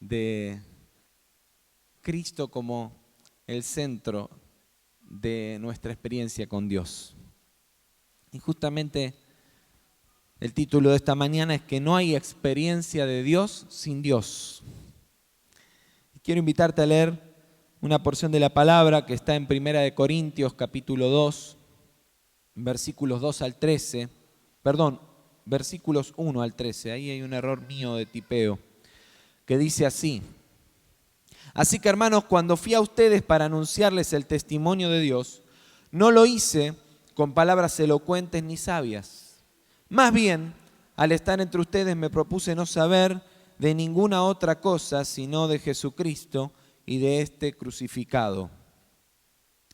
de Cristo como el centro de nuestra experiencia con Dios. Y justamente el título de esta mañana es que no hay experiencia de Dios sin Dios. Y quiero invitarte a leer una porción de la palabra que está en 1 Corintios capítulo 2, versículos 2 al 13, versículos 1 al 13, ahí hay un error mío de tipeo, que dice así: Así que, hermanos, cuando fui a ustedes para anunciarles el testimonio de Dios, no lo hice con palabras elocuentes ni sabias. Más bien, al estar entre ustedes me propuse no saber de ninguna otra cosa sino de Jesucristo y de este crucificado.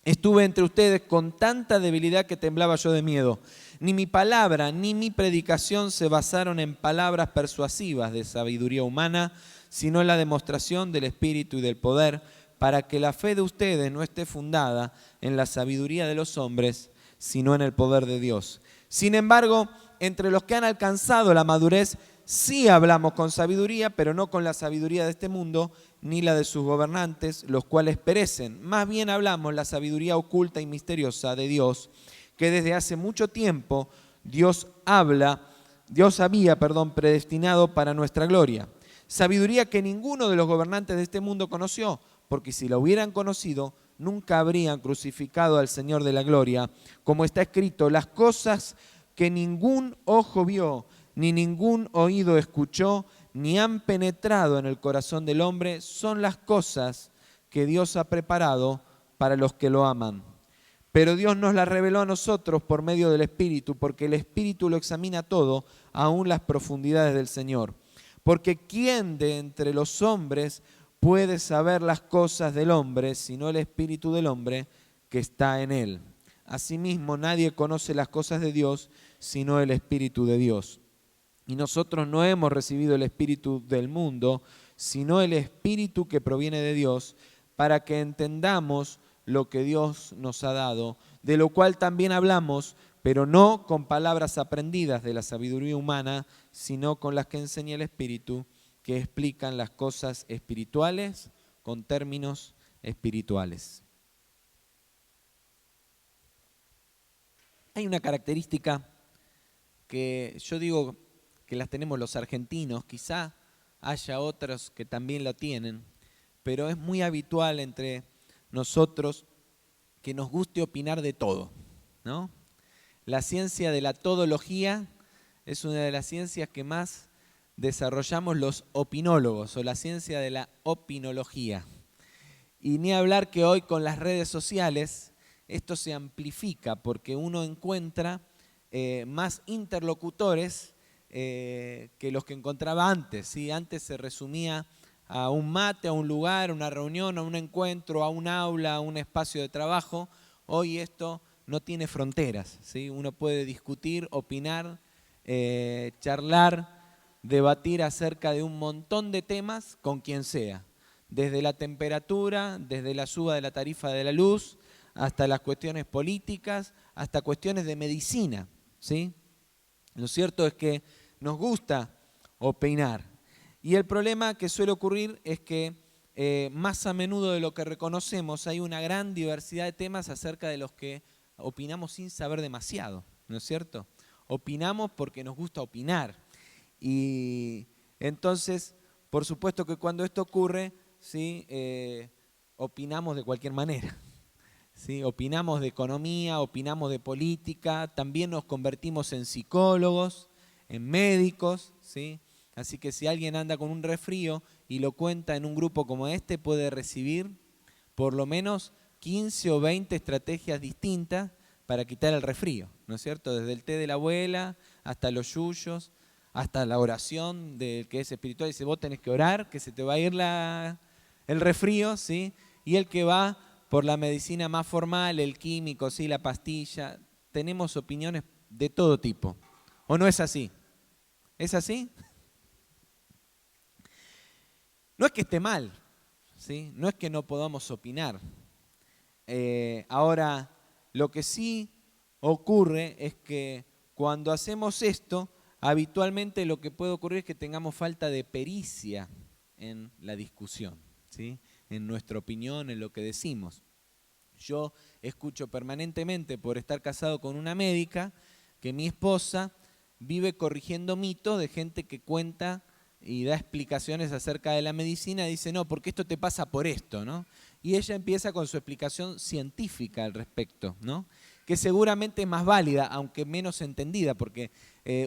Estuve entre ustedes con tanta debilidad que temblaba yo de miedo. Ni mi palabra ni mi predicación se basaron en palabras persuasivas de sabiduría humana, sino en la demostración del Espíritu y del poder, para que la fe de ustedes no esté fundada en la sabiduría de los hombres, sino en el poder de Dios. Sin embargo, entre los que han alcanzado la madurez, sí hablamos con sabiduría, pero no con la sabiduría de este mundo, ni la de sus gobernantes, los cuales perecen. Más bien hablamos la sabiduría oculta y misteriosa de Dios, que desde hace mucho tiempo Dios había predestinado para nuestra gloria. Sabiduría que ninguno de los gobernantes de este mundo conoció, porque si la hubieran conocido, nunca habrían crucificado al Señor de la gloria. Como está escrito, las cosas que ningún ojo vio, ni ningún oído escuchó, ni han penetrado en el corazón del hombre, son las cosas que Dios ha preparado para los que lo aman. Pero Dios nos las reveló a nosotros por medio del Espíritu, porque el Espíritu lo examina todo, aún las profundidades del Señor. Porque ¿quién de entre los hombres puede saber las cosas del hombre, sino el Espíritu del hombre que está en él? Asimismo, nadie conoce las cosas de Dios, sino el Espíritu de Dios. Y nosotros no hemos recibido el espíritu del mundo, sino el Espíritu que proviene de Dios, para que entendamos lo que Dios nos ha dado, de lo cual también hablamos, pero no con palabras aprendidas de la sabiduría humana, sino con las que enseña el Espíritu, que explican las cosas espirituales con términos espirituales. Hay una característica que yo digo que las tenemos los argentinos, quizá haya otros que también la tienen, pero es muy habitual entre nosotros que nos guste opinar de todo, ¿no? La ciencia de la todología es una de las ciencias que más desarrollamos los opinólogos, o la ciencia de la opinología. Y ni hablar que hoy con las redes sociales esto se amplifica porque uno encuentra más interlocutores que los que encontraba antes, ¿sí? Antes se resumía a un mate, a un lugar, a una reunión, a un encuentro, a un aula, a un espacio de trabajo. Hoy esto no tiene fronteras, ¿sí? Uno puede discutir, opinar, charlar, debatir acerca de un montón de temas con quien sea. Desde la temperatura, desde la suba de la tarifa de la luz, hasta las cuestiones políticas, hasta cuestiones de medicina, ¿sí? Lo cierto es que nos gusta opinar. Y el problema que suele ocurrir es que más a menudo de lo que reconocemos hay una gran diversidad de temas acerca de los que opinamos sin saber demasiado, ¿no es cierto? Opinamos porque nos gusta opinar. Y entonces, por supuesto que cuando esto ocurre, ¿sí? Opinamos de cualquier manera. ¿Sí? Opinamos de economía, opinamos de política, también nos convertimos en psicólogos, en médicos, ¿sí? Así que si alguien anda con un resfrío y lo cuenta en un grupo como este, puede recibir por lo menos 15 o 20 estrategias distintas para quitar el resfrío, ¿no es cierto? Desde el té de la abuela hasta los yuyos, hasta la oración del que es espiritual. Dice, vos tenés que orar, que se te va a ir el resfrío, ¿sí? Y el que va por la medicina más formal, el químico, ¿sí? La pastilla. Tenemos opiniones de todo tipo. ¿O no es así? ¿Es así? No es que esté mal, ¿sí? No es que no podamos opinar. Ahora, lo que sí ocurre es que cuando hacemos esto, habitualmente lo que puede ocurrir es que tengamos falta de pericia en la discusión, ¿sí? En nuestra opinión, en lo que decimos. Yo escucho permanentemente, por estar casado con una médica, que mi esposa vive corrigiendo mitos de gente que cuenta y da explicaciones acerca de la medicina. Dice, no, porque esto te pasa por esto, ¿no? Y ella empieza con su explicación científica al respecto, ¿no? Que seguramente es más válida, aunque menos entendida, porque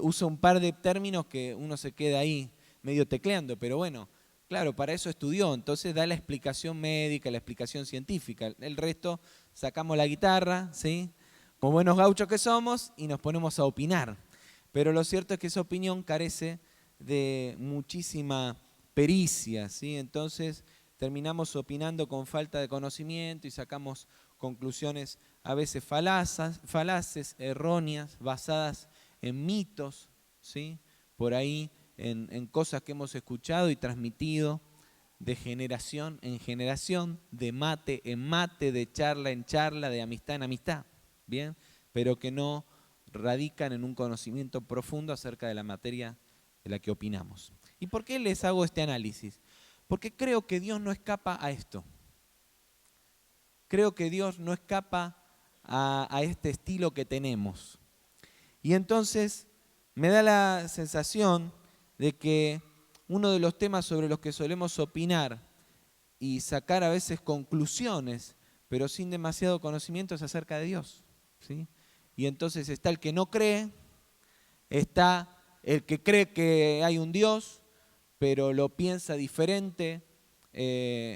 usa un par de términos que uno se queda ahí medio tecleando, pero bueno, claro, para eso estudió, entonces da la explicación médica, la explicación científica. El resto sacamos la guitarra, ¿sí? Como buenos gauchos que somos, y nos ponemos a opinar. Pero lo cierto es que esa opinión carece de muchísima pericia, ¿sí? Entonces terminamos opinando con falta de conocimiento y sacamos conclusiones a veces falaces, erróneas, basadas en mitos, ¿sí? Por ahí en cosas que hemos escuchado y transmitido de generación en generación, de mate en mate, de charla en charla, de amistad en amistad, ¿bien? Pero que no radican en un conocimiento profundo acerca de la materia de la que opinamos. ¿Y por qué les hago este análisis? Porque creo que Dios no escapa a esto. Creo que Dios no escapa a este estilo que tenemos. Y entonces me da la sensación de que uno de los temas sobre los que solemos opinar y sacar a veces conclusiones, pero sin demasiado conocimiento, es acerca de Dios, ¿sí? Y entonces está el que no cree, está el que cree que hay un Dios, pero lo piensa diferente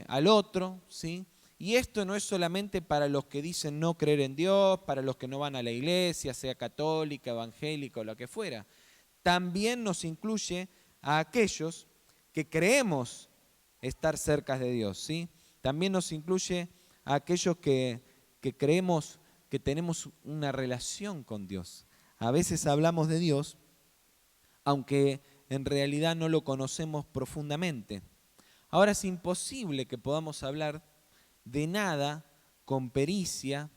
al otro, ¿sí? Y esto no es solamente para los que dicen no creer en Dios, para los que no van a la iglesia, sea católica, evangélica o lo que fuera. También nos incluye a aquellos que creemos estar cerca de Dios, ¿sí? También nos incluye a aquellos que creemos que tenemos una relación con Dios. A veces hablamos de Dios, aunque en realidad no lo conocemos profundamente. Ahora es imposible que podamos hablar de nada con pericia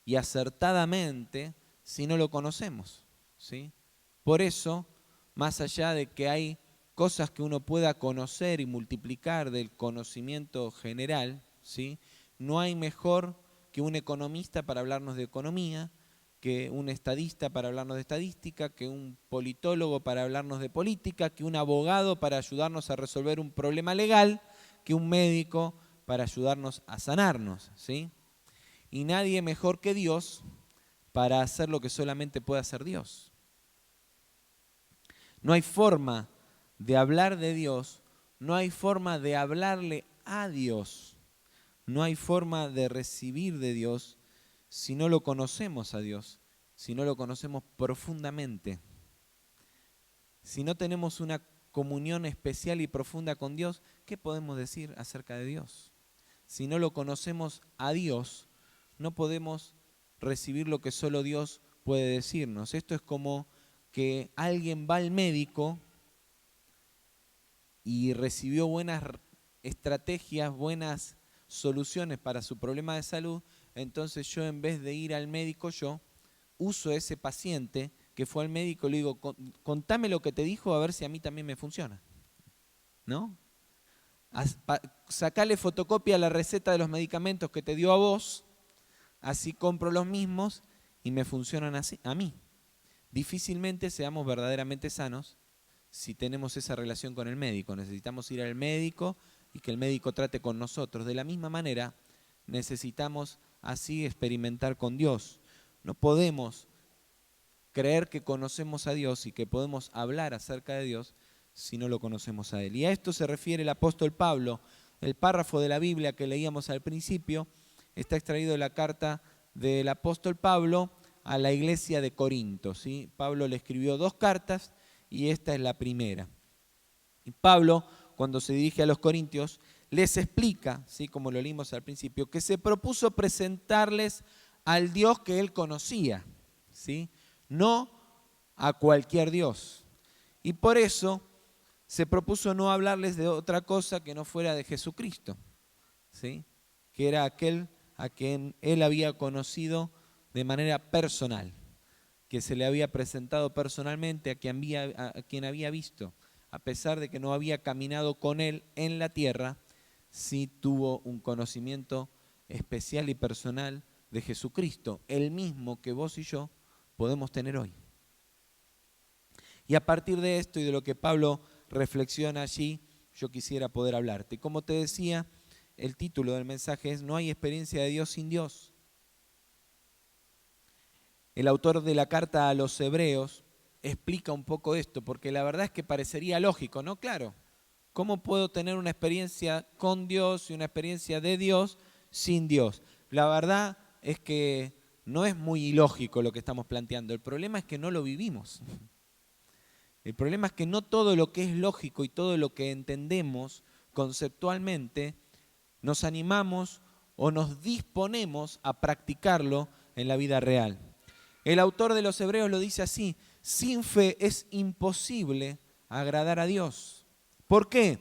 y acertadamente si no lo conocemos, ¿sí? Por eso, más allá de que hay cosas que uno pueda conocer y multiplicar del conocimiento general, ¿sí? No hay mejor que un economista para hablarnos de economía, que un estadista para hablarnos de estadística, que un politólogo para hablarnos de política, que un abogado para ayudarnos a resolver un problema legal, que un médico para ayudarnos a sanarnos, ¿sí? Y nadie mejor que Dios para hacer lo que solamente puede hacer Dios. No hay forma de hablar de Dios, no hay forma de hablarle a Dios, no hay forma de recibir de Dios si no lo conocemos a Dios, si no lo conocemos profundamente. Si no tenemos una comunión especial y profunda con Dios, ¿qué podemos decir acerca de Dios? Si no lo conocemos a Dios, no podemos recibir lo que solo Dios puede decirnos. Esto es como que alguien va al médico y recibió buenas estrategias, buenas soluciones para su problema de salud, entonces yo en vez de ir al médico, yo uso a ese paciente que fue al médico y le digo, contame lo que te dijo a ver si a mí también me funciona, ¿no? Sacale fotocopia a la receta de los medicamentos que te dio a vos, así compro los mismos y me funcionan así, a mí. Difícilmente seamos verdaderamente sanos si tenemos esa relación con el médico. Necesitamos ir al médico y que el médico trate con nosotros. De la misma manera, necesitamos así experimentar con Dios. No podemos creer que conocemos a Dios y que podemos hablar acerca de Dios si no lo conocemos a Él. Y a esto se refiere el apóstol Pablo. El párrafo de la Biblia que leíamos al principio está extraído de la carta del apóstol Pablo a la iglesia de Corinto, ¿sí? Pablo le escribió 2 cartas y esta es la primera. Y Pablo, cuando se dirige a los corintios, les explica, ¿sí? Como lo leímos al principio, que se propuso presentarles al Dios que él conocía, ¿sí? No a cualquier Dios. Y por eso se propuso no hablarles de otra cosa que no fuera de Jesucristo, ¿sí? Que era aquel a quien él había conocido de manera personal, que se le había presentado personalmente, a quien había visto, a pesar de que no había caminado con Él en la tierra, sí tuvo un conocimiento especial y personal de Jesucristo, el mismo que vos y yo podemos tener hoy. Y a partir de esto y de lo que Pablo reflexiona allí, yo quisiera poder hablarte. Como te decía, el título del mensaje es "No hay experiencia de Dios sin Dios". El autor de la carta a los Hebreos explica un poco esto, porque la verdad es que parecería lógico, ¿no? Claro, ¿cómo puedo tener una experiencia con Dios y una experiencia de Dios sin Dios? La verdad es que no es muy ilógico lo que estamos planteando. El problema es que no lo vivimos. El problema es que no todo lo que es lógico y todo lo que entendemos conceptualmente nos animamos o nos disponemos a practicarlo en la vida real. El autor de los Hebreos lo dice así: sin fe es imposible agradar a Dios. ¿Por qué?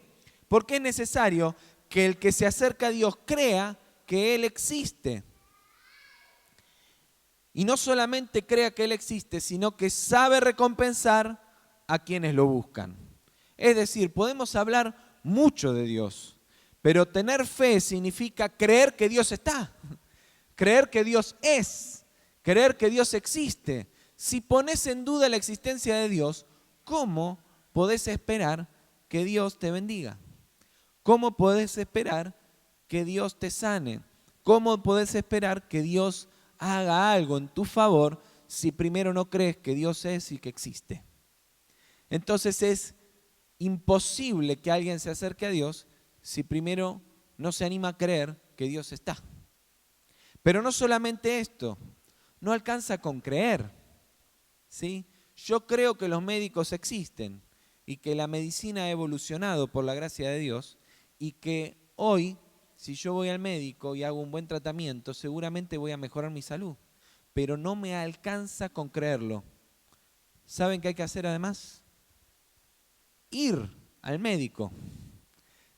Porque es necesario que el que se acerca a Dios crea que Él existe. Y no solamente crea que Él existe, sino que sabe recompensar a quienes lo buscan. Es decir, podemos hablar mucho de Dios, pero tener fe significa creer que Dios está, creer que Dios es, creer que Dios existe. Si pones en duda la existencia de Dios, ¿cómo podés esperar que Dios te bendiga? ¿Cómo podés esperar que Dios te sane? ¿Cómo podés esperar que Dios haga algo en tu favor si primero no crees que Dios es y que existe? Entonces es imposible que alguien se acerque a Dios si primero no se anima a creer que Dios está. Pero no solamente esto, no alcanza con creer, ¿sí? Yo creo que los médicos existen y que la medicina ha evolucionado por la gracia de Dios y que hoy, si yo voy al médico y hago un buen tratamiento, seguramente voy a mejorar mi salud, pero no me alcanza con creerlo. ¿Saben qué hay que hacer además? Ir al médico,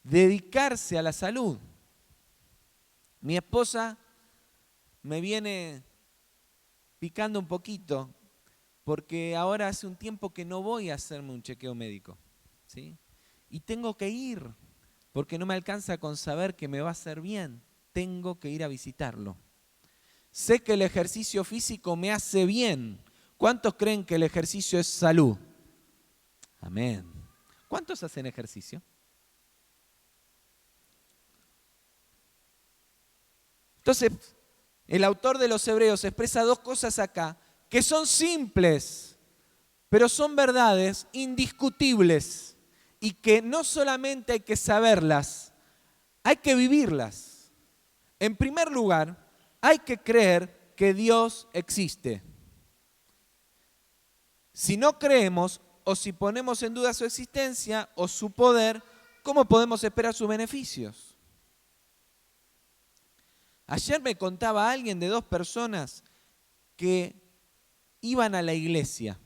dedicarse a la salud. Mi esposa me viene picando un poquito porque ahora hace un tiempo que no voy a hacerme un chequeo médico, ¿sí? Y tengo que ir porque no me alcanza con saber que me va a hacer bien. Tengo que ir a visitarlo. Sé que el ejercicio físico me hace bien. ¿Cuántos creen que el ejercicio es salud? Amén. ¿Cuántos hacen ejercicio? Entonces, el autor de los Hebreos expresa dos cosas acá que son simples, pero son verdades indiscutibles y que no solamente hay que saberlas, hay que vivirlas. En primer lugar, hay que creer que Dios existe. Si no creemos o si ponemos en duda su existencia o su poder, ¿cómo podemos esperar sus beneficios? Ayer me contaba alguien de dos personas que iban a la iglesia.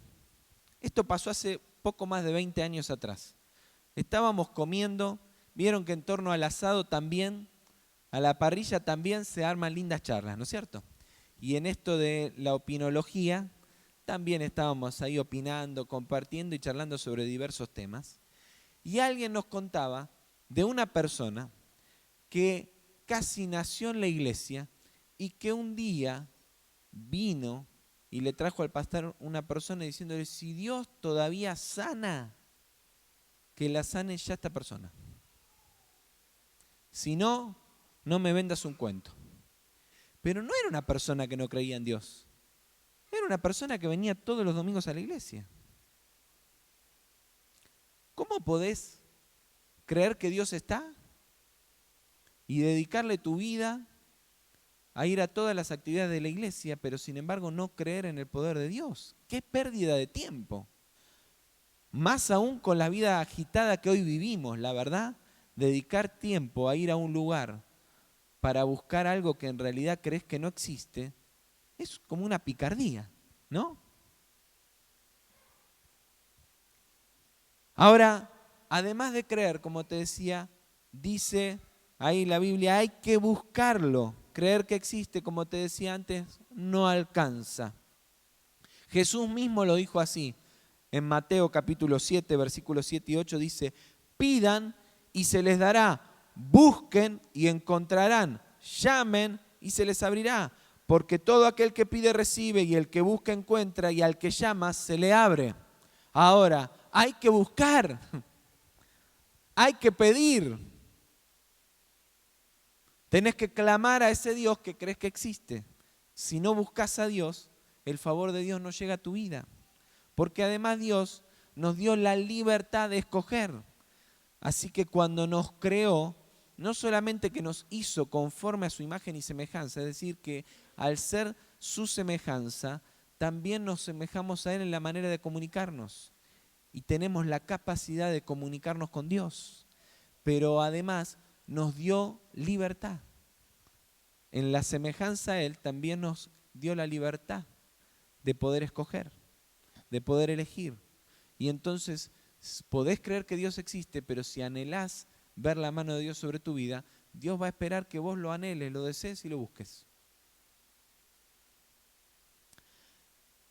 Esto pasó hace poco más de 20 años atrás. Estábamos comiendo, vieron que en torno al asado también, a la parrilla también se arman lindas charlas, ¿no es cierto? Y en esto de la opinología, también estábamos ahí opinando, compartiendo y charlando sobre diversos temas. Y alguien nos contaba de una persona que casi nació en la iglesia y que un día vino y le trajo al pastor una persona diciéndole: si Dios todavía sana, que la sane ya esta persona. Si no, no me vendas un cuento. Pero no era una persona que no creía en Dios. Era una persona que venía todos los domingos a la iglesia. ¿Cómo podés creer que Dios está y dedicarle tu vida a ir a todas las actividades de la iglesia, pero sin embargo no creer en el poder de Dios? ¡Qué pérdida de tiempo! Más aún con la vida agitada que hoy vivimos, la verdad, dedicar tiempo a ir a un lugar para buscar algo que en realidad crees que no existe, es como una picardía, ¿no? Ahora, además de creer, como te decía, dice ahí la Biblia, hay que buscarlo. Creer que existe, como te decía antes, no alcanza. Jesús mismo lo dijo así. En Mateo capítulo 7, versículos 7 y 8 dice, pidan y se les dará, busquen y encontrarán, llamen y se les abrirá, porque todo aquel que pide recibe y el que busca encuentra y al que llama se le abre. Ahora, hay que buscar, hay que pedir. Tenés que clamar a ese Dios que crees que existe. Si no buscas a Dios, el favor de Dios no llega a tu vida. Porque además Dios nos dio la libertad de escoger. Así que cuando nos creó, no solamente que nos hizo conforme a su imagen y semejanza, es decir, que al ser su semejanza, también nos semejamos a Él en la manera de comunicarnos. Y tenemos la capacidad de comunicarnos con Dios. Pero además nos dio libertad. En la semejanza a Él también nos dio la libertad de poder escoger, de poder elegir. Y entonces podés creer que Dios existe, pero si anhelás ver la mano de Dios sobre tu vida, Dios va a esperar que vos lo anheles, lo desees y lo busques.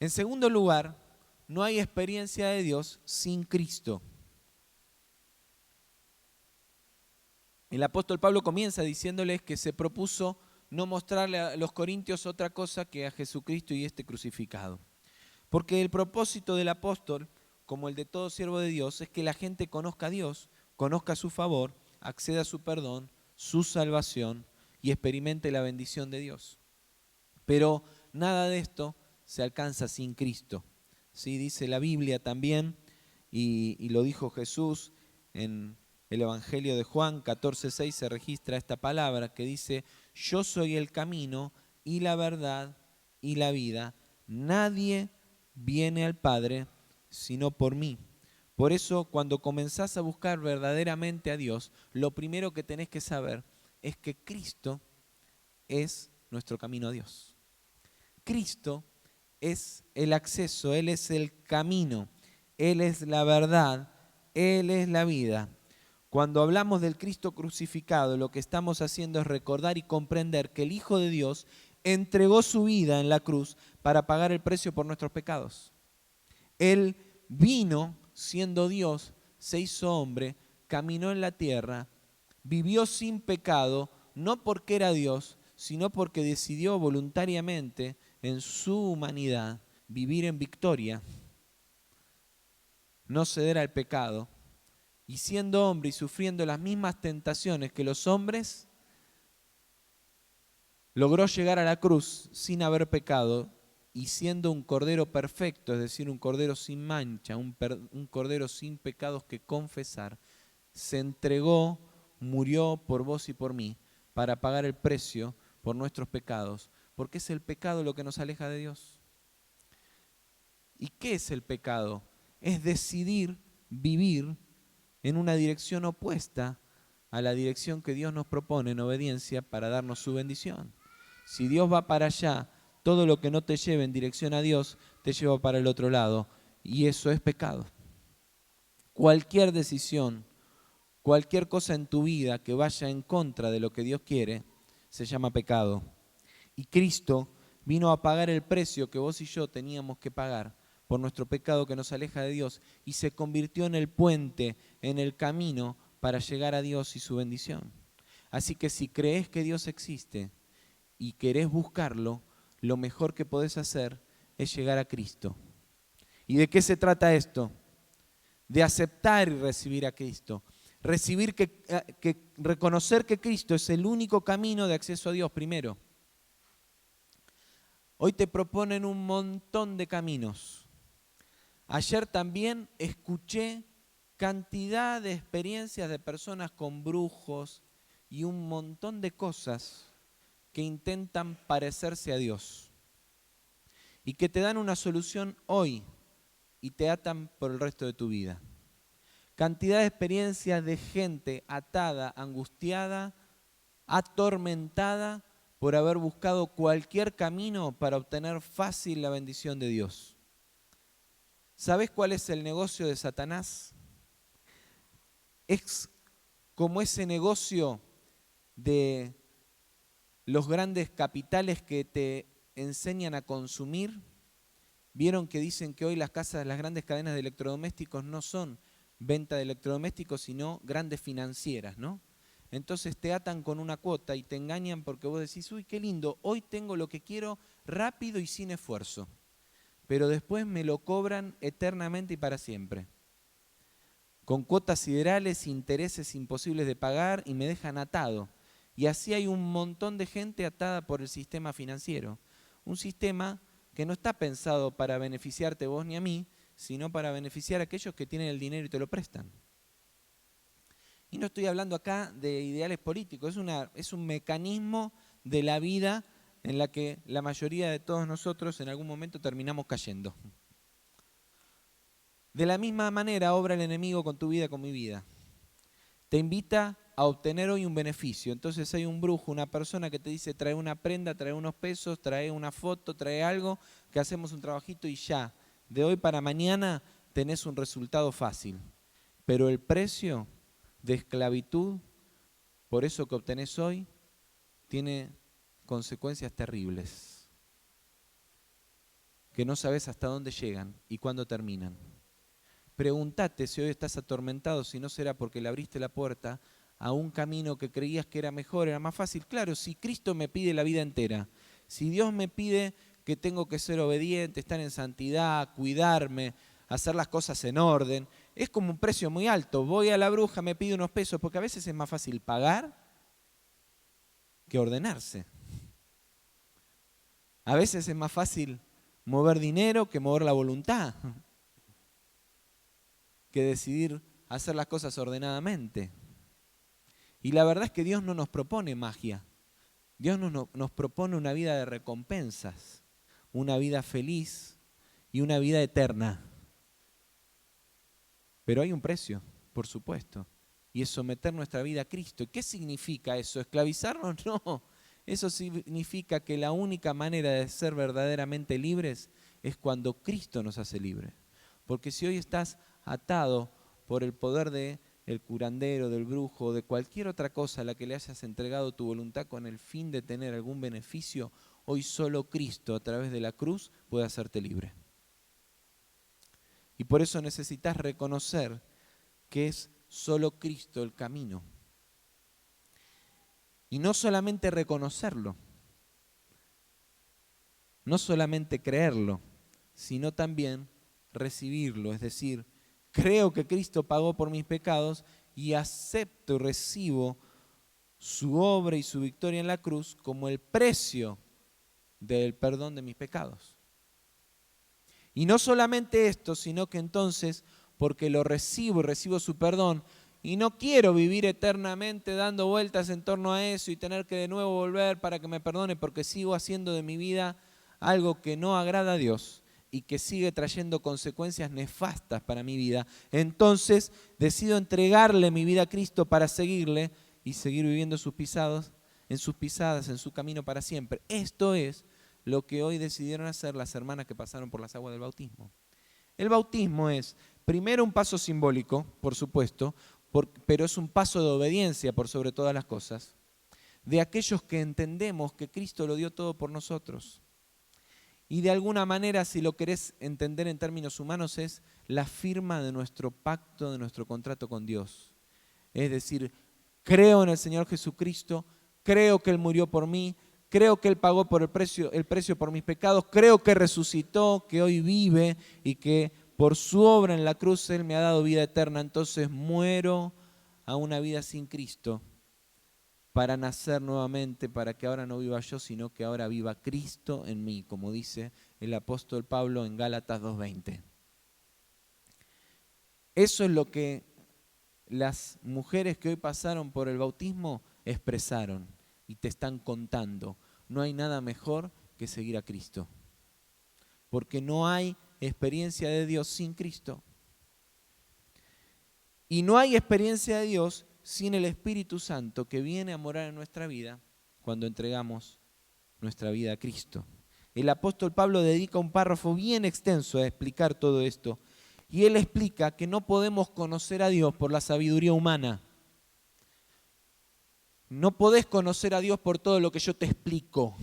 En segundo lugar, no hay experiencia de Dios sin Cristo. El apóstol Pablo comienza diciéndoles que se propuso no mostrarle a los corintios otra cosa que a Jesucristo y este crucificado. Porque el propósito del apóstol, como el de todo siervo de Dios, es que la gente conozca a Dios, conozca su favor, acceda a su perdón, su salvación y experimente la bendición de Dios. Pero nada de esto se alcanza sin Cristo. ¿Sí? Dice la Biblia también, y lo dijo Jesús en el Evangelio de Juan 14:6 se registra esta palabra que dice, yo soy el camino y la verdad y la vida. Nadie viene al Padre sino por mí. Por eso, cuando comenzás a buscar verdaderamente a Dios, lo primero que tenés que saber es que Cristo es nuestro camino a Dios. Cristo es el acceso, Él es el camino, Él es la verdad, Él es la vida. Cuando hablamos del Cristo crucificado, lo que estamos haciendo es recordar y comprender que el Hijo de Dios entregó su vida en la cruz para pagar el precio por nuestros pecados. Él vino siendo Dios, se hizo hombre, caminó en la tierra, vivió sin pecado, no porque era Dios, sino porque decidió voluntariamente en su humanidad vivir en victoria, no ceder al pecado. Y siendo hombre y sufriendo las mismas tentaciones que los hombres, logró llegar a la cruz sin haber pecado y siendo un cordero perfecto, es decir, un cordero sin mancha, un cordero sin pecados que confesar, se entregó, murió por vos y por mí para pagar el precio por nuestros pecados, porque es el pecado lo que nos aleja de Dios. ¿Y qué es el pecado? Es decidir vivir en una dirección opuesta a la dirección que Dios nos propone en obediencia para darnos su bendición. Si Dios va para allá, todo lo que no te lleve en dirección a Dios te lleva para el otro lado, y eso es pecado. Cualquier decisión, cualquier cosa en tu vida que vaya en contra de lo que Dios quiere, se llama pecado. Y Cristo vino a pagar el precio que vos y yo teníamos que pagar por nuestro pecado que nos aleja de Dios y se convirtió en el puente, en el camino para llegar a Dios y su bendición. Así que si crees que Dios existe y querés buscarlo, lo mejor que podés hacer es llegar a Cristo. ¿Y de qué se trata esto? De aceptar y recibir a Cristo. Reconocer que Cristo es el único camino de acceso a Dios primero. Hoy te proponen un montón de caminos. Ayer también escuché cantidad de experiencias de personas con brujos y un montón de cosas que intentan parecerse a Dios y que te dan una solución hoy y te atan por el resto de tu vida. Cantidad de experiencias de gente atada, angustiada, atormentada por haber buscado cualquier camino para obtener fácil la bendición de Dios. ¿Sabés cuál es el negocio de Satanás? Es como ese negocio de los grandes capitales que te enseñan a consumir Vieron que dicen que hoy las grandes cadenas de electrodomésticos no son venta de electrodomésticos, sino grandes financieras, ¿no? Entonces te atan con una cuota y te engañan porque vos decís, uy, qué lindo, hoy tengo lo que quiero rápido y sin esfuerzo. Pero después me lo cobran eternamente y para siempre. Con cuotas siderales, intereses imposibles de pagar y me dejan atado. Y así hay un montón de gente atada por el sistema financiero. Un sistema que no está pensado para beneficiarte vos ni a mí, sino para beneficiar a aquellos que tienen el dinero y te lo prestan. Y no estoy hablando acá de ideales políticos, es un mecanismo de la vida en la que la mayoría de todos nosotros en algún momento terminamos cayendo. De la misma manera obra el enemigo con tu vida, con mi vida. Te invita a obtener hoy un beneficio. Entonces hay un brujo, una persona que te dice trae una prenda, trae unos pesos, trae una foto, trae algo, que hacemos un trabajito y ya. De hoy para mañana tenés un resultado fácil. Pero el precio de esclavitud, por eso que obtenés hoy, tiene consecuencias terribles. Que no sabes hasta dónde llegan y cuándo terminan. Pregúntate si hoy estás atormentado, si no será porque le abriste la puerta a un camino que creías que era mejor, era más fácil. Claro, si Cristo me pide la vida entera, si Dios me pide que tengo que ser obediente, estar en santidad, cuidarme, hacer las cosas en orden, es como un precio muy alto. Voy a la bruja, me pide unos pesos, porque a veces es más fácil pagar que ordenarse. A veces es más fácil mover dinero que mover la voluntad, que decidir hacer las cosas ordenadamente. Y la verdad es que Dios no nos propone magia. Dios nos propone una vida de recompensas, una vida feliz y una vida eterna. Pero hay un precio, por supuesto, y es someter nuestra vida a Cristo. ¿Y qué significa eso? ¿Esclavizarnos? No. Eso significa que la única manera de ser verdaderamente libres es cuando Cristo nos hace libres. Porque si hoy estás atado por el poder del curandero, del brujo, de cualquier otra cosa a la que le hayas entregado tu voluntad con el fin de tener algún beneficio, hoy solo Cristo a través de la cruz puede hacerte libre. Y por eso necesitas reconocer que es solo Cristo el camino. Y no solamente reconocerlo, no solamente creerlo, sino también recibirlo. Es decir, creo que Cristo pagó por mis pecados y acepto y recibo su obra y su victoria en la cruz como el precio del perdón de mis pecados. Y no solamente esto, sino que entonces, porque lo recibo y recibo su perdón, y no quiero vivir eternamente dando vueltas en torno a eso y tener que de nuevo volver para que me perdone, porque sigo haciendo de mi vida algo que no agrada a Dios y que sigue trayendo consecuencias nefastas para mi vida, entonces decido entregarle mi vida a Cristo para seguirle y seguir viviendo en sus pisadas, en su camino para siempre. Esto es lo que hoy decidieron hacer las hermanas que pasaron por las aguas del bautismo. El bautismo es primero un paso simbólico, por supuesto, pero es un paso de obediencia por sobre todas las cosas, de aquellos que entendemos que Cristo lo dio todo por nosotros. Y de alguna manera, si lo querés entender en términos humanos, es la firma de nuestro pacto, de nuestro contrato con Dios. Es decir, creo en el Señor Jesucristo, creo que Él murió por mí, creo que Él pagó por el precio por mis pecados, creo que resucitó, que hoy vive y que por su obra en la cruz Él me ha dado vida eterna. Entonces muero a una vida sin Cristo para nacer nuevamente, para que ahora no viva yo, sino que ahora viva Cristo en mí, como dice el apóstol Pablo en Gálatas 2:20. Eso es lo que las mujeres que hoy pasaron por el bautismo expresaron y te están contando. No hay nada mejor que seguir a Cristo, porque no hay experiencia de Dios sin Cristo. Y no hay experiencia de Dios sin el Espíritu Santo que viene a morar en nuestra vida cuando entregamos nuestra vida a Cristo. El apóstol Pablo dedica un párrafo bien extenso a explicar todo esto. Y él explica que no podemos conocer a Dios por la sabiduría humana. No podés conocer a Dios por todo lo que yo te explico.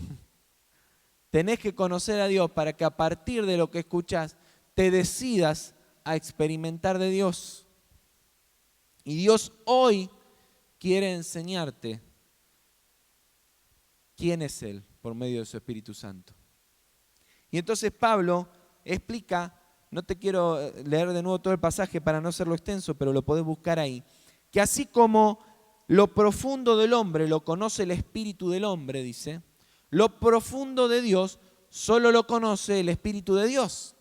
Tenés que conocer a Dios para que a partir de lo que escuchás te decidas a experimentar de Dios. Y Dios hoy quiere enseñarte quién es Él por medio de su Espíritu Santo. Y entonces Pablo explica, no te quiero leer de nuevo todo el pasaje para no hacerlo extenso, pero lo podés buscar ahí, que así como lo profundo del hombre lo conoce el espíritu del hombre, dice, lo profundo de Dios solo lo conoce el Espíritu de Dios,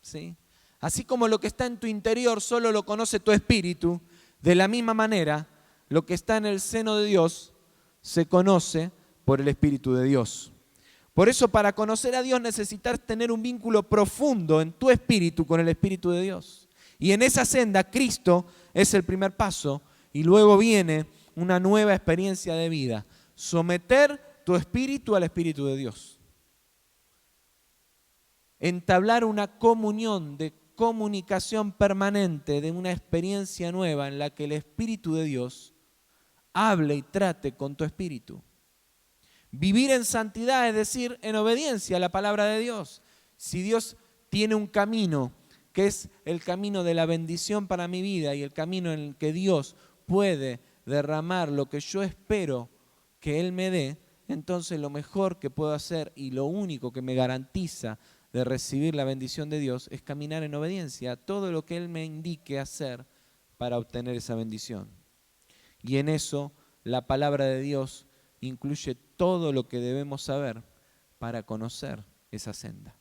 ¿sí? Así como lo que está en tu interior solo lo conoce tu espíritu, de la misma manera, lo que está en el seno de Dios se conoce por el Espíritu de Dios. Por eso, para conocer a Dios necesitas tener un vínculo profundo en tu espíritu con el Espíritu de Dios. Y en esa senda, Cristo es el primer paso y luego viene una nueva experiencia de vida. Someter tu espíritu al Espíritu de Dios. Entablar una comunión de comunicación permanente, de una experiencia nueva en la que el Espíritu de Dios hable y trate con tu espíritu. Vivir en santidad, es decir, en obediencia a la palabra de Dios. Si Dios tiene un camino, que es el camino de la bendición para mi vida y el camino en el que Dios puede derramar lo que yo espero que Él me dé, entonces lo mejor que puedo hacer y lo único que me garantiza de recibir la bendición de Dios es caminar en obediencia a todo lo que Él me indique hacer para obtener esa bendición. Y en eso la palabra de Dios incluye todo lo que debemos saber para conocer esa senda.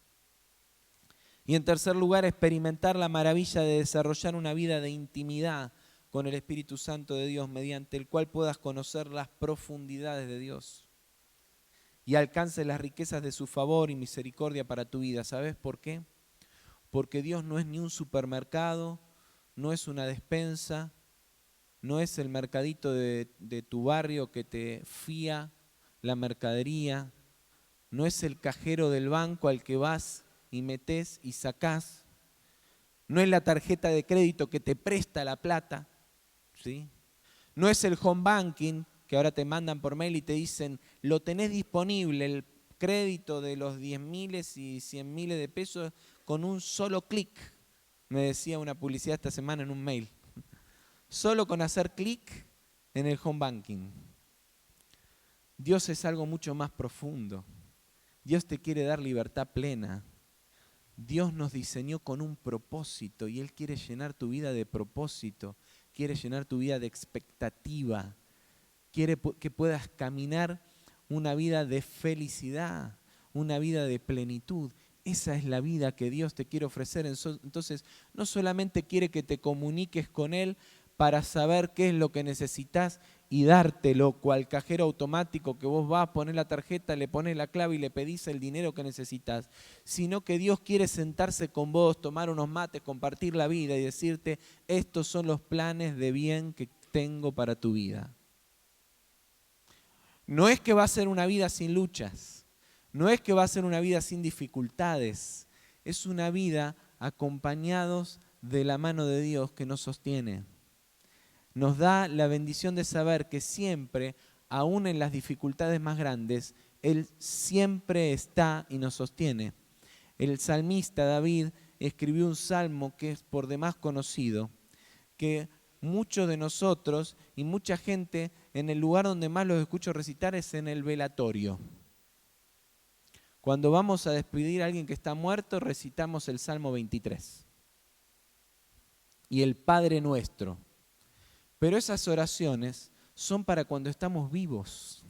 Y en tercer lugar, experimentar la maravilla de desarrollar una vida de intimidad con el Espíritu Santo de Dios, mediante el cual puedas conocer las profundidades de Dios y alcances las riquezas de su favor y misericordia para tu vida. ¿Sabes por qué? Porque Dios no es ni un supermercado, no es una despensa, no es el mercadito de tu barrio que te fía la mercadería, no es el cajero del banco al que vas y metés y sacás, no es la tarjeta de crédito que te presta la plata, ¿sí? No es el home banking que ahora te mandan por mail y te dicen, lo tenés disponible, el crédito de los 10.000 y 100.000 de pesos con un solo clic, me decía una publicidad esta semana en un mail. Solo con hacer clic en el home banking. Dios es algo mucho más profundo. Dios te quiere dar libertad plena. Dios nos diseñó con un propósito y Él quiere llenar tu vida de propósito, quiere llenar tu vida de expectativa, quiere que puedas caminar una vida de felicidad, una vida de plenitud. Esa es la vida que Dios te quiere ofrecer. Entonces, no solamente quiere que te comuniques con Él para saber qué es lo que necesitas y dártelo, cual cajero automático que vos vas a poner la tarjeta, le pones la clave y le pedís el dinero que necesitas, sino que Dios quiere sentarse con vos, tomar unos mates, compartir la vida y decirte, estos son los planes de bien que tengo para tu vida. No es que va a ser una vida sin luchas, no es que va a ser una vida sin dificultades, es una vida acompañados de la mano de Dios que nos sostiene. Nos da la bendición de saber que siempre, aún en las dificultades más grandes, Él siempre está y nos sostiene. El salmista David escribió un salmo que es por demás conocido, que muchos de nosotros y mucha gente en el lugar donde más los escucho recitar es en el velatorio. Cuando vamos a despedir a alguien que está muerto, recitamos el Salmo 23 y el Padre Nuestro. Pero esas oraciones son para cuando estamos vivos.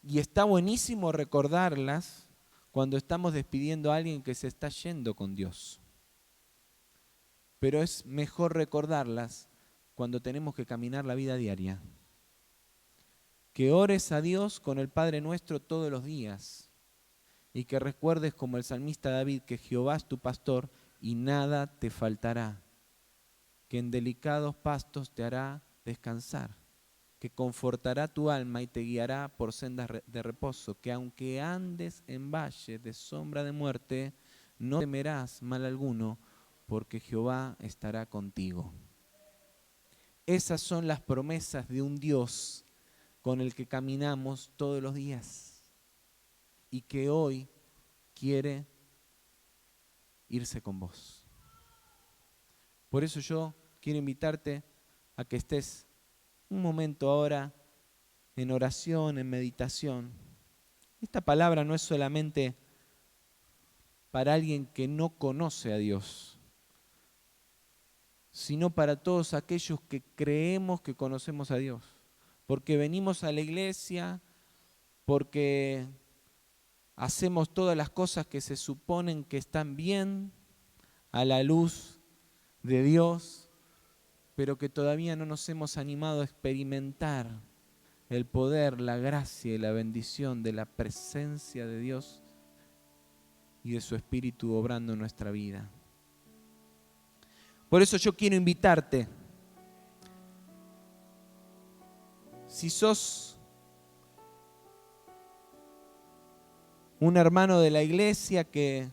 Y está buenísimo recordarlas cuando estamos despidiendo a alguien que se está yendo con Dios. Pero es mejor recordarlas cuando tenemos que caminar la vida diaria. Que ores a Dios con el Padre Nuestro todos los días y que recuerdes como el salmista David que Jehová es tu pastor y nada te faltará, que en delicados pastos te hará descansar, que confortará tu alma y te guiará por sendas de reposo, que aunque andes en valle de sombra de muerte, no temerás mal alguno, porque Jehová estará contigo. Esas son las promesas de un Dios con el que caminamos todos los días. y que hoy quiere irse con vos. Por eso yo quiero invitarte a que estés un momento ahora en oración, en meditación. Esta palabra no es solamente para alguien que no conoce a Dios, sino para todos aquellos que creemos que conocemos a Dios. Porque venimos a la iglesia, porque hacemos todas las cosas que se suponen que están bien a la luz de Dios, pero que todavía no nos hemos animado a experimentar el poder, la gracia y la bendición de la presencia de Dios y de su Espíritu obrando en nuestra vida. Por eso yo quiero invitarte, si sos un hermano de la iglesia que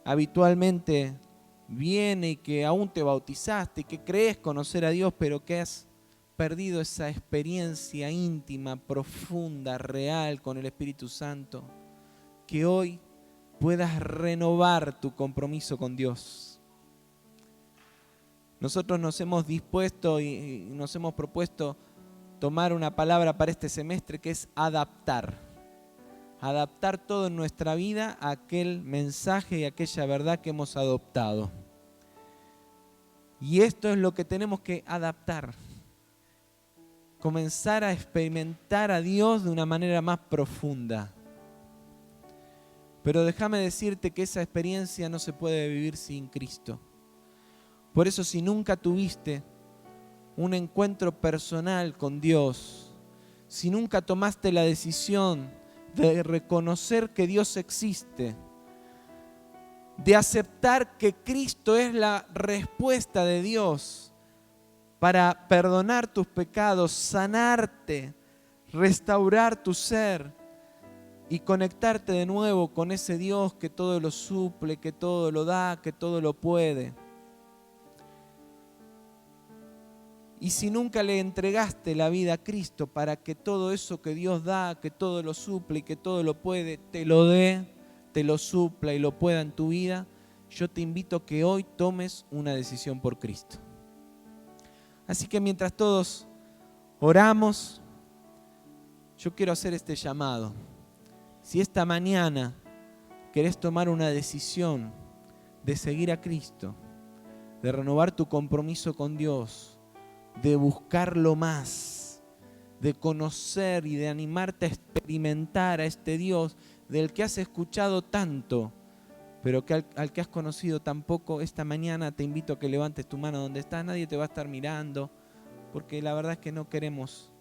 habitualmente viene y que aún te bautizaste y que crees conocer a Dios, pero que has perdido esa experiencia íntima, profunda, real con el Espíritu Santo, que hoy puedas renovar tu compromiso con Dios. Nosotros nos hemos dispuesto y nos hemos propuesto tomar una palabra para este semestre que es adaptar. Adaptar todo en nuestra vida a aquel mensaje y aquella verdad que hemos adoptado. Y esto es lo que tenemos que adaptar. Comenzar a experimentar a Dios de una manera más profunda. Pero déjame decirte que esa experiencia no se puede vivir sin Cristo. Por eso, si nunca tuviste un encuentro personal con Dios, si nunca tomaste la decisión de reconocer que Dios existe, de aceptar que Cristo es la respuesta de Dios para perdonar tus pecados, sanarte, restaurar tu ser y conectarte de nuevo con ese Dios que todo lo suple, que todo lo da, que todo lo puede. Y si nunca le entregaste la vida a Cristo para que todo eso que Dios da, que todo lo suple y que todo lo puede, te lo dé, te lo supla y lo pueda en tu vida, yo te invito a que hoy tomes una decisión por Cristo. Así que mientras todos oramos, yo quiero hacer este llamado. Si esta mañana querés tomar una decisión de seguir a Cristo, de renovar tu compromiso con Dios, de buscarlo más, de conocer y de animarte a experimentar a este Dios del que has escuchado tanto, pero que al que has conocido tan poco, esta mañana te invito a que levantes tu mano donde estás. Nadie te va a estar mirando, porque la verdad es que no queremos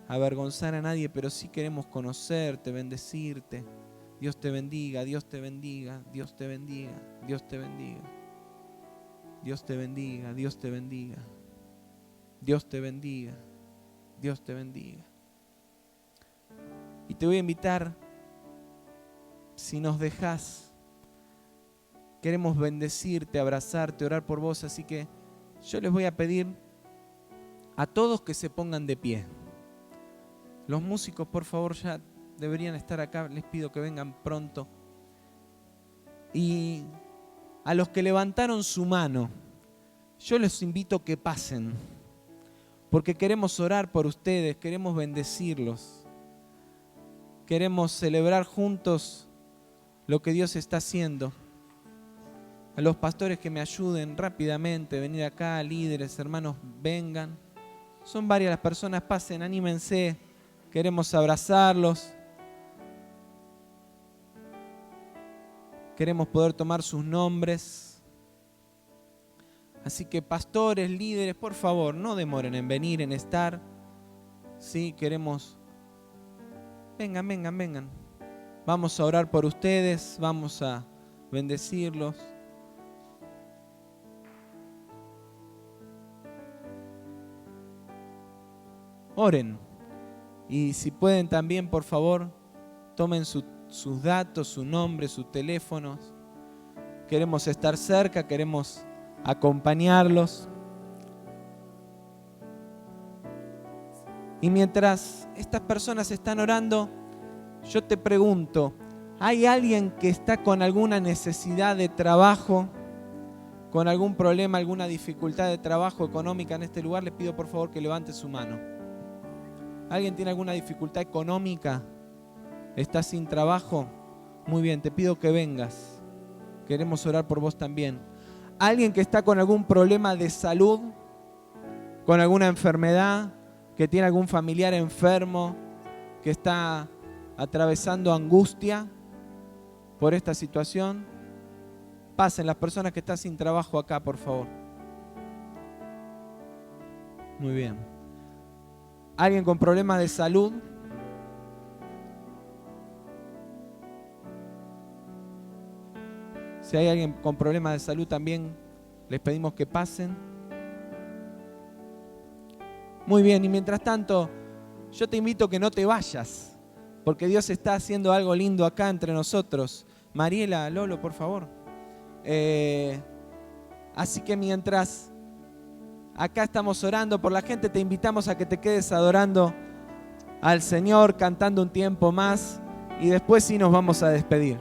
avergonzar a nadie, pero sí queremos conocerte, bendecirte. Dios te bendiga, Dios te bendiga, Dios te bendiga, Dios te bendiga. Dios te bendiga, Dios te bendiga. Dios te bendiga, Dios te bendiga. Y te voy a invitar, si nos dejas, queremos bendecirte, abrazarte, orar por vos, así que yo les voy a pedir a todos que se pongan de pie. Los músicos, por favor, ya deberían estar acá, les pido que vengan pronto. Y a los que levantaron su mano, yo les invito a que pasen, porque queremos orar por ustedes, queremos bendecirlos, queremos celebrar juntos lo que Dios está haciendo. A los pastores que me ayuden rápidamente, venir acá, líderes, hermanos, vengan. Son varias las personas, pasen, anímense, queremos abrazarlos. Queremos poder tomar sus nombres. Así que pastores, líderes, por favor, no demoren en venir, en estar. Sí, queremos. Vengan. Vamos a orar por ustedes, vamos a bendecirlos. Oren. Y si pueden también, por favor, tomen sus datos, su nombre, sus teléfonos. Queremos estar cerca, queremos acompañarlos. Y mientras estas personas están orando, Yo te pregunto, ¿hay alguien que está con alguna necesidad de trabajo, con algún problema, alguna dificultad de trabajo económica en este lugar? Le pido por favor que levante su mano. ¿Alguien tiene alguna dificultad económica? ¿Estás sin trabajo? Muy bien, te pido que vengas. Queremos orar por vos también. ¿Alguien que está con algún problema de salud? ¿Con alguna enfermedad? ¿Que tiene algún familiar enfermo? ¿Que está atravesando angustia por esta situación? Pasen las personas que están sin trabajo acá, por favor. Muy bien. ¿Alguien con problemas de salud? Si hay alguien con problemas de salud también, les pedimos que pasen. Muy bien, y mientras tanto, yo te invito a que no te vayas, porque Dios está haciendo algo lindo acá entre nosotros. Mariela, Lolo, por favor. Así que mientras acá estamos orando por la gente, te invitamos a que te quedes adorando al Señor, cantando un tiempo más, y después sí nos vamos a despedir.